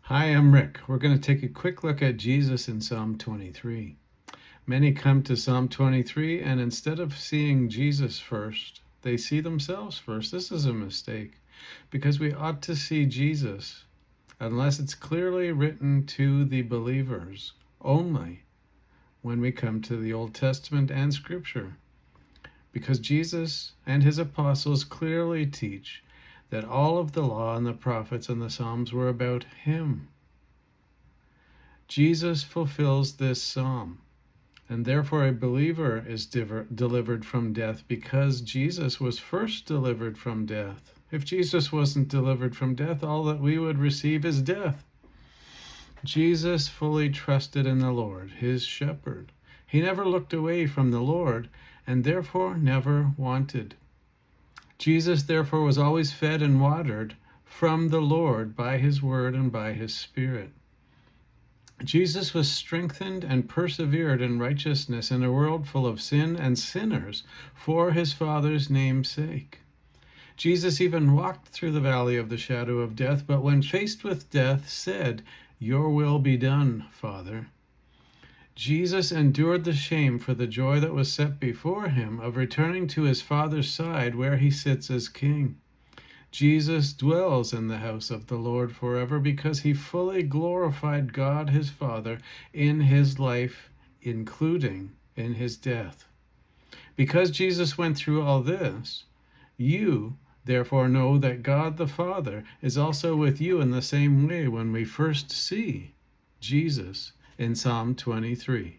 Hi, I'm Rick. We're going to take a quick look at Jesus in Psalm 23. Many come to Psalm 23 and instead of seeing Jesus first, they see themselves first. This is a mistake because we ought to see Jesus unless it's clearly written to the believers only when we come to the Old Testament and Scripture. Because Jesus and his apostles clearly teach that all of the law and the prophets and the Psalms were about him. Jesus fulfills this psalm, and therefore a believer is delivered from death because Jesus was first delivered from death. If Jesus wasn't delivered from death, all that we would receive is death. Jesus fully trusted in the Lord, his shepherd. He never looked away from the Lord and therefore never wanted. Jesus therefore was always fed and watered from the Lord by his word and by his Spirit. Jesus was strengthened and persevered in righteousness in a world full of sin and sinners for his Father's name's sake. Jesus even walked through the valley of the shadow of death, but when faced with death said, "Your will be done, Father." Jesus endured the shame for the joy that was set before him of returning to his Father's side where he sits as King. Jesus dwells in the house of the Lord forever because he fully glorified God his Father in his life, including in his death. Because Jesus went through all this, you therefore know that God the Father is also with you in the same way when we first see Jesus in Psalm 23.